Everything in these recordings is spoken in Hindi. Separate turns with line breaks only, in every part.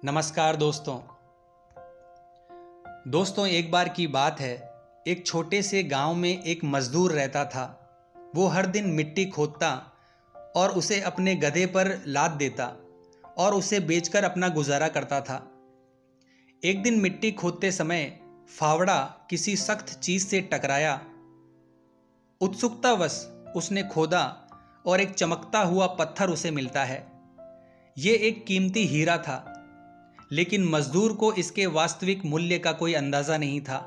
नमस्कार दोस्तों, एक बार की बात है। एक छोटे से गांव में एक मजदूर रहता था। वो हर दिन मिट्टी खोदता और उसे अपने गधे पर लाद देता और उसे बेचकर अपना गुजारा करता था। एक दिन मिट्टी खोदते समय फावड़ा किसी सख्त चीज से टकराया। उत्सुकतावश उसने खोदा और एक चमकता हुआ पत्थर उसे मिलता है। ये एक कीमती हीरा था, लेकिन मजदूर को इसके वास्तविक मूल्य का कोई अंदाजा नहीं था।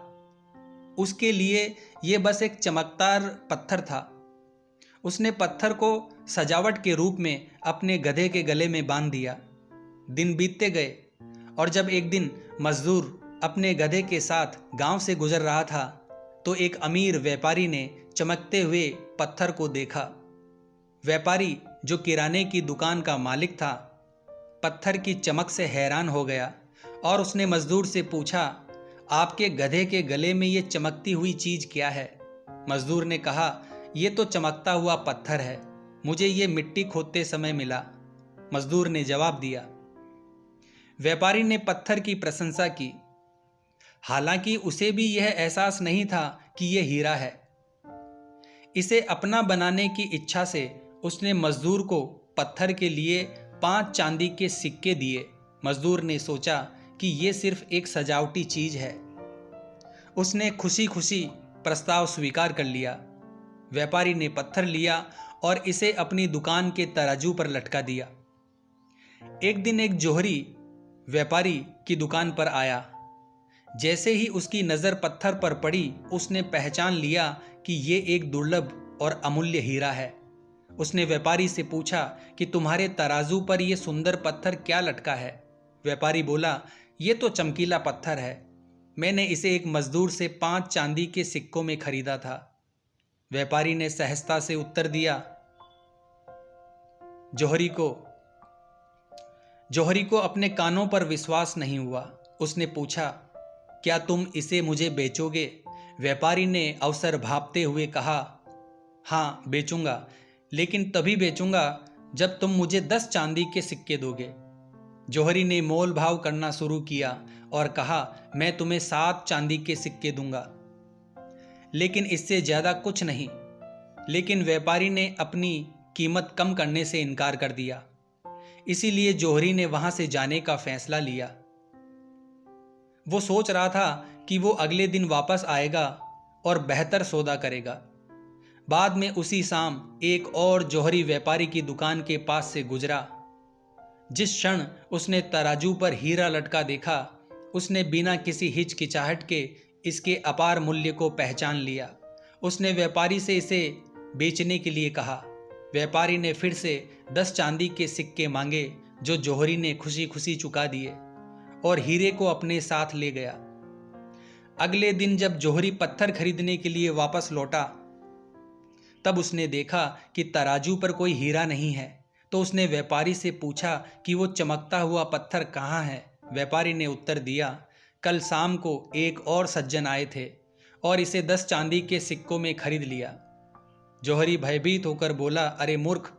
उसके लिए यह बस एक चमकदार पत्थर था। उसने पत्थर को सजावट के रूप में अपने गधे के गले में बांध दिया। दिन बीतते गए और जब एक दिन मजदूर अपने गधे के साथ गांव से गुजर रहा था, तो एक अमीर व्यापारी ने चमकते हुए पत्थर को देखा। व्यापारी, जो किराने की दुकान का मालिक था, पत्थर की चमक से हैरान हो गया और उसने मजदूर से पूछा, आपके गधे के गले में ये चमकती हुई चीज क्या है? मजदूर ने कहा, ये तो चमकता हुआ पत्थर है, मुझे ये मिट्टी खोदते समय मिला। मजदूर ने जवाब दिया। व्यापारी ने पत्थर की प्रशंसा की, हालांकि उसे भी यह एहसास नहीं था कि यह हीरा है। इसे अपना बनाने की इच्छा से उसने मजदूर को पत्थर के लिए 5 चांदी के सिक्के दिए। मजदूर ने सोचा कि यह सिर्फ एक सजावटी चीज है। उसने खुशी खुशी प्रस्ताव स्वीकार कर लिया। व्यापारी ने पत्थर लिया और इसे अपनी दुकान के तराजू पर लटका दिया। एक दिन एक जोहरी व्यापारी की दुकान पर आया। जैसे ही उसकी नज़र पत्थर पर पड़ी, उसने पहचान लिया कि यह एक दुर्लभ और अमूल्य हीरा है। उसने व्यापारी से पूछा कि तुम्हारे तराजू पर यह सुंदर पत्थर क्या लटका है? व्यापारी बोला, यह तो चमकीला पत्थर है, मैंने इसे एक मजदूर से 5 चांदी के सिक्कों में खरीदा था। व्यापारी ने सहजता से उत्तर दिया। जोहरी को अपने कानों पर विश्वास नहीं हुआ। उसने पूछा, क्या तुम इसे मुझे बेचोगे? व्यापारी ने अवसर भांपते हुए कहा, हाँ बेचूंगा, लेकिन तभी बेचूंगा जब तुम मुझे 10 चांदी के सिक्के दोगे। जोहरी ने मोल भाव करना शुरू किया और कहा, मैं तुम्हें 7 चांदी के सिक्के दूंगा, लेकिन इससे ज्यादा कुछ नहीं। लेकिन व्यापारी ने अपनी कीमत कम करने से इनकार कर दिया। इसीलिए जोहरी ने वहां से जाने का फैसला लिया। वो सोच रहा था कि वो अगले दिन वापस आएगा और बेहतर सौदा करेगा। बाद में उसी शाम एक और जोहरी व्यापारी की दुकान के पास से गुजरा। जिस क्षण उसने तराजू पर हीरा लटका देखा, उसने बिना किसी हिचकिचाहट के इसके अपार मूल्य को पहचान लिया। उसने व्यापारी से इसे बेचने के लिए कहा। व्यापारी ने फिर से 10 चांदी के सिक्के मांगे, जो जोहरी ने खुशी खुशी चुका दिए और हीरे को अपने साथ ले गया। अगले दिन जब जोहरी पत्थर खरीदने के लिए वापस लौटा, तब उसने देखा कि तराजू पर कोई हीरा नहीं है। तो उसने व्यापारी से पूछा कि वो चमकता हुआ पत्थर कहाँ है? व्यापारी ने उत्तर दिया, कल शाम को एक और सज्जन आए थे और इसे 10 चांदी के सिक्कों में खरीद लिया। जोहरी भयभीत होकर बोला, अरे मूर्ख,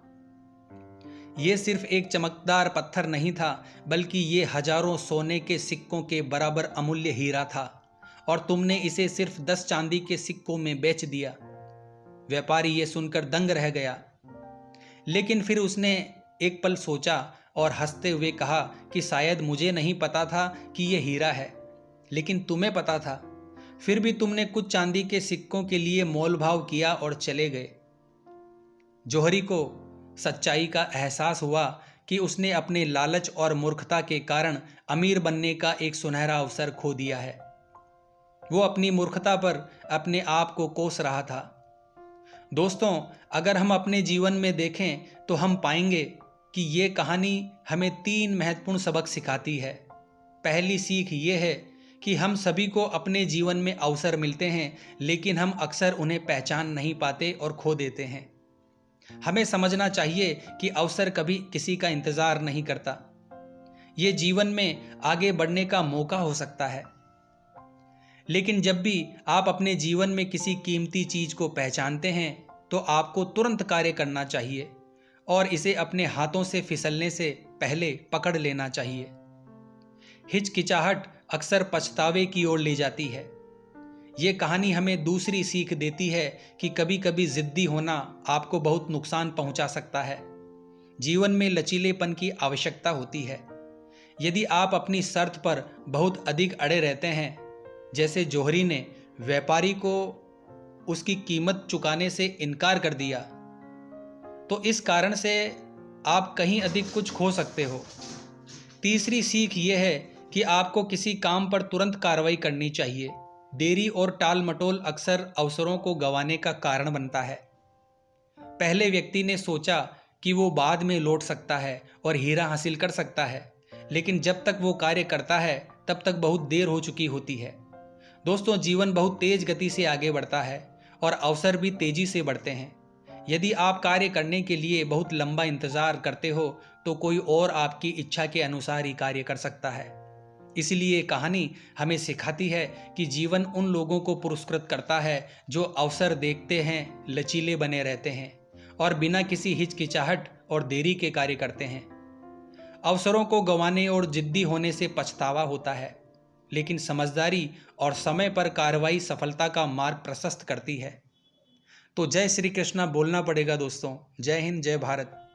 ये सिर्फ एक चमकदार पत्थर नहीं था, बल्कि ये हजारों सोने के सिक्कों के बराबर अमूल्य हीरा था, और तुमने इसे सिर्फ 10 चांदी के सिक्कों में बेच दिया। व्यापारी ये सुनकर दंग रह गया, लेकिन फिर उसने एक पल सोचा और हंसते हुए कहा कि शायद मुझे नहीं पता था कि यह हीरा है, लेकिन तुम्हें पता था। फिर भी तुमने कुछ चांदी के सिक्कों के लिए मोल भाव किया और चले गए। जोहरी को सच्चाई का एहसास हुआ कि उसने अपने लालच और मूर्खता के कारण अमीर बनने का एक सुनहरा अवसर खो दिया है। वो अपनी मूर्खता पर अपने आप को कोस रहा था। दोस्तों, अगर हम अपने जीवन में देखें तो हम पाएंगे कि ये कहानी हमें 3 महत्वपूर्ण सबक सिखाती है। पहली सीख ये है कि हम सभी को अपने जीवन में अवसर मिलते हैं, लेकिन हम अक्सर उन्हें पहचान नहीं पाते और खो देते हैं। हमें समझना चाहिए कि अवसर कभी किसी का इंतजार नहीं करता। ये जीवन में आगे बढ़ने का मौका हो सकता है, लेकिन जब भी आप अपने जीवन में किसी कीमती चीज को पहचानते हैं, तो आपको तुरंत कार्य करना चाहिए और इसे अपने हाथों से फिसलने से पहले पकड़ लेना चाहिए। हिचकिचाहट अक्सर पछतावे की ओर ले जाती है। ये कहानी हमें दूसरी सीख देती है कि कभी कभी जिद्दी होना आपको बहुत नुकसान पहुंचा सकता है। जीवन में लचीलेपन की आवश्यकता होती है। यदि आप अपनी शर्त पर बहुत अधिक अड़े रहते हैं, जैसे जौहरी ने व्यापारी को उसकी कीमत चुकाने से इनकार कर दिया, तो इस कारण से आप कहीं अधिक कुछ खो सकते हो। तीसरी सीख ये है कि आपको किसी काम पर तुरंत कार्रवाई करनी चाहिए। देरी और टाल मटोल अक्सर अवसरों को गंवाने का कारण बनता है। पहले व्यक्ति ने सोचा कि वो बाद में लौट सकता है और हीरा हासिल कर सकता है, लेकिन जब तक वो कार्य करता है तब तक बहुत देर हो चुकी होती है। दोस्तों, जीवन बहुत तेज गति से आगे बढ़ता है और अवसर भी तेजी से बढ़ते हैं। यदि आप कार्य करने के लिए बहुत लंबा इंतजार करते हो तो कोई और आपकी इच्छा के अनुसार ही कार्य कर सकता है। इसलिए कहानी हमें सिखाती है कि जीवन उन लोगों को पुरस्कृत करता है जो अवसर देखते हैं, लचीले बने रहते हैं और बिना किसी हिचकिचाहट और देरी के कार्य करते हैं। अवसरों को गंवाने और जिद्दी होने से पछतावा होता है, लेकिन समझदारी और समय पर कार्रवाई सफलता का मार्ग प्रशस्त करती है। तो जय श्री कृष्णा बोलना पड़ेगा दोस्तों। जय हिंद, जय भारत।